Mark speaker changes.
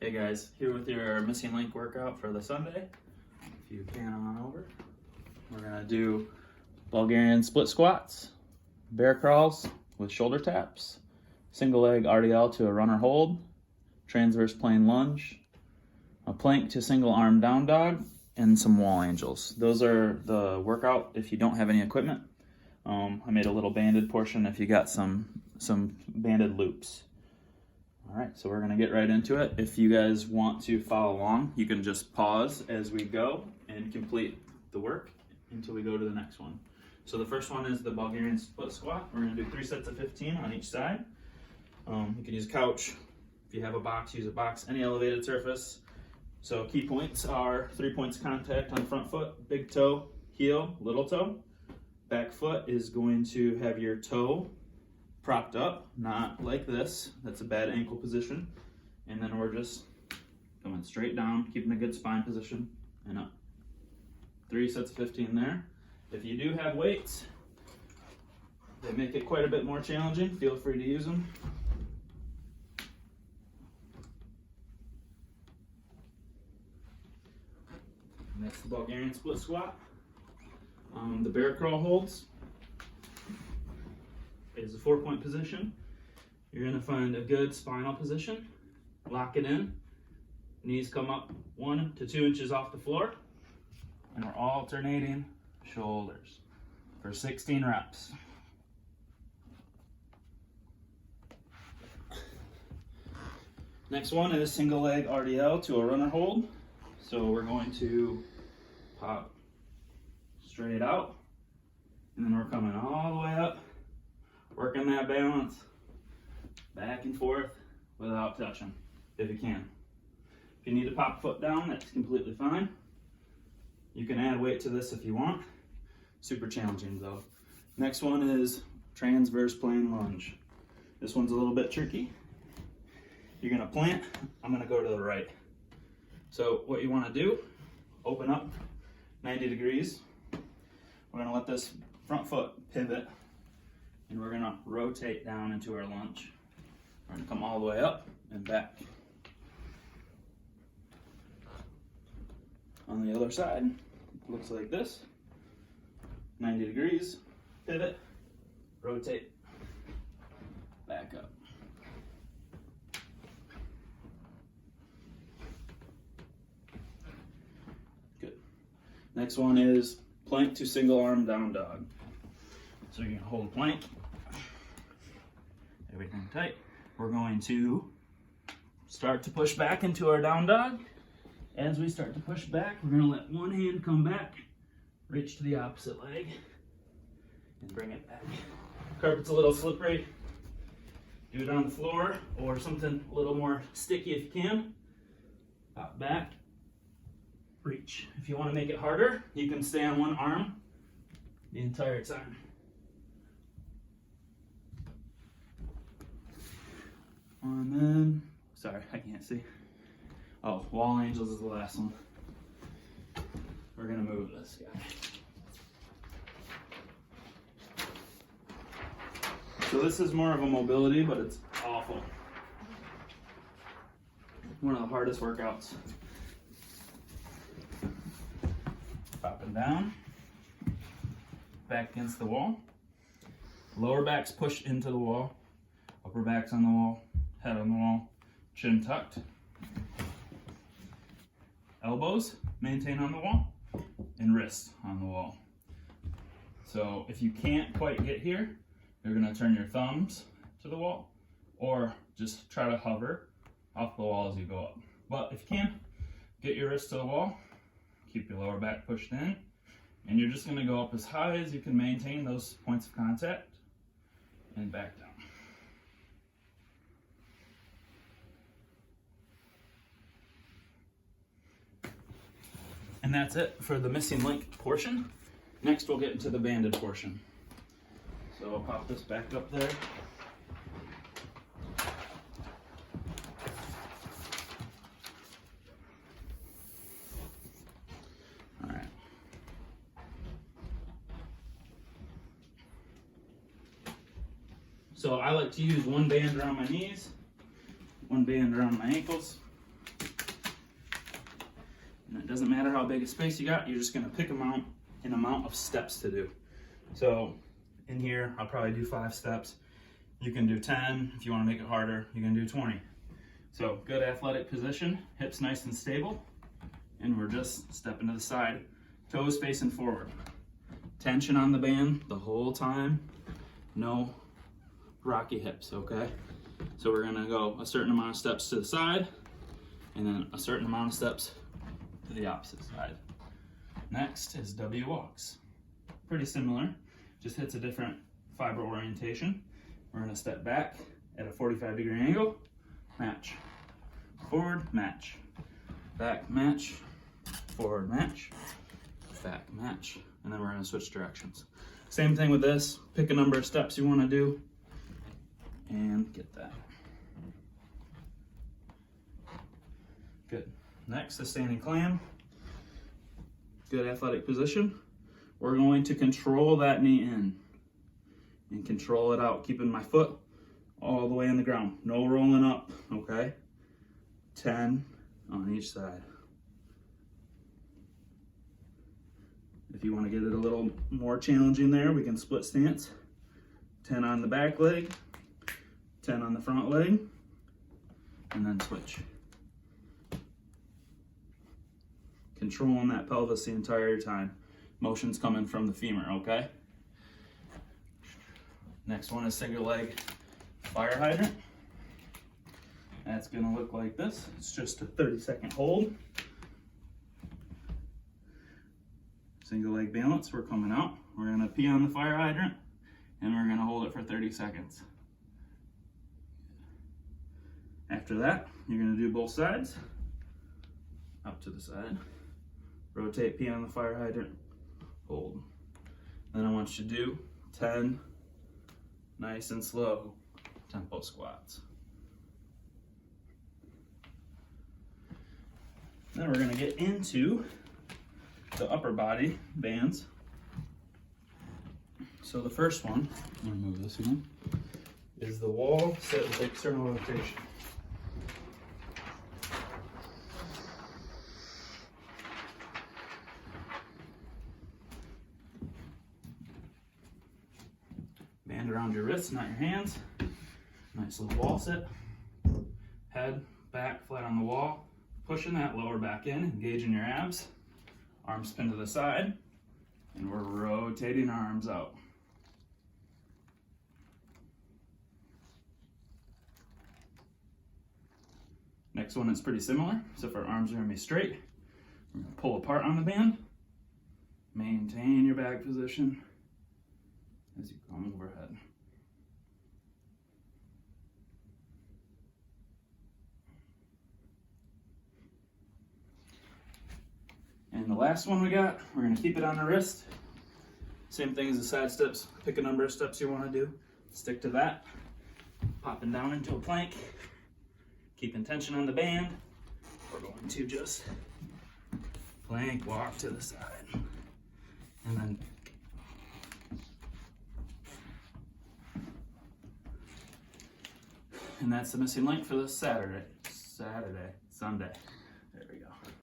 Speaker 1: Hey guys, here with your missing link workout for the Sunday. If you pan on over, we're gonna do Bulgarian split squats, bear crawls with shoulder taps, single leg RDL to a runner hold, transverse plane lunge, a plank to single arm down dog, and some wall angels. Those are the workout if you don't have any equipment. I made a little banded portion if you got some banded loops. All right, so we're gonna get right into it. If you guys want to follow along, you can just pause as we go and complete the work until we go to the next one. So the first one is the Bulgarian split squat. We're gonna do 3 sets of 15 on each side. You can use a couch. If you have a box, use a box, any elevated surface. So key points are 3 points contact on front foot, big toe, heel, little toe. Back foot is going to have your toe propped up, not like this. That's a bad ankle position. And then we're just coming straight down, keeping a good spine position, and up. 3 sets of 15 there. If you do have weights, they make it quite a bit more challenging. Feel free to use them. And that's the Bulgarian split squat. The bear crawl holds is a 4-point position. You're gonna find a good spinal position, lock it in, knees come up 1 to 2 inches off the floor, and we're alternating shoulders for 16 reps. Next one is single leg RDL to a runner hold. So we're going to pop straight out, and then we're coming all the way up, working that balance back and forth without touching, if you can. If you need to pop foot down, that's completely fine. You can add weight to this if you want. Super challenging though. Next one is transverse plane lunge. This one's a little bit tricky. You're gonna plant, I'm gonna go to the right. So what you wanna do, open up 90 degrees. We're gonna let this front foot pivot, and we're gonna rotate down into our lunge. We're gonna come all the way up and back. On the other side, it looks like this. 90 degrees, pivot, rotate, back up. Good. Next one is plank to single arm down dog. So you're gonna hold a plank, everything tight. We're going to start to push back into our down dog. As we start to push back, we're gonna let one hand come back, reach to the opposite leg, and bring it back. Carpet's a little slippery. Do it on the floor or something a little more sticky if you can. Pop back, reach. If you wanna make it harder, you can stay on one arm the entire time. And then, sorry, I can't see. Oh, wall angels is the last one. We're gonna move this guy. So this is more of a mobility, but it's awful. One of the hardest workouts. Popping down, back against the wall. Lower back's pushed into the wall, upper back's on the wall, head on the wall, chin tucked. Elbows maintain on the wall, and wrists on the wall. So if you can't quite get here, you're gonna turn your thumbs to the wall, or just try to hover off the wall as you go up. But if you can, get your wrists to the wall, keep your lower back pushed in, and you're just gonna go up as high as you can maintain those points of contact, and back down. And that's it for the missing link portion. Next we'll get into the banded portion. So I'll pop this back up there. All right. So I like to use one band around my knees, one band around my ankles. And it doesn't matter how big a space you got, you're just gonna pick an amount of steps to do. So in here, I'll probably do 5 steps. You can do 10. If you wanna make it harder, you can do 20. So good athletic position, hips nice and stable, and we're just stepping to the side, toes facing forward. Tension on the band the whole time, no rocky hips, okay? So we're gonna go a certain amount of steps to the side, and then a certain amount of steps to the opposite side. Next is W walks. Pretty similar, just hits a different fiber orientation. We're gonna step back at a 45-degree angle, match, forward, match, back, match, forward, match, back, match, and then we're gonna switch directions. Same thing with this, pick a number of steps you wanna do, and get that. Good. Next, the standing clam. Good athletic position. We're going to control that knee in and control it out, keeping my foot all the way in the ground. No rolling up, okay? 10 on each side. If you want to get it a little more challenging there, we can split stance. 10 on the back leg, 10 on the front leg, and then switch. Controlling that pelvis the entire time. Motion's coming from the femur, okay? Next one is single leg fire hydrant. That's gonna look like this. It's just a 30-second hold. Single leg balance, we're coming out. We're gonna pee on the fire hydrant and we're gonna hold it for 30 seconds. After that, you're gonna do both sides. Up to the side. Rotate, pee on the fire hydrant, hold. Then I want you to do 10 nice and slow tempo squats. Then we're gonna get into the upper body bands. So the first one, I'm gonna move this again, is the wall sit with external rotation. Band around your wrists, not your hands. Nice little wall sit. Head back flat on the wall. Pushing that lower back in, engaging your abs. Arms spin to the side. And we're rotating our arms out. Next one is pretty similar, except our arms are gonna be straight. We're gonna pull apart on the band. Maintain your back position as you come overhead. And the last one we got, we're gonna keep it on the wrist. Same thing as the side steps. Pick a number of steps you wanna do. Stick to that. Popping down into a plank. Keeping tension on the band. We're going to just plank walk to the side. And then and that's the missing link for this Sunday.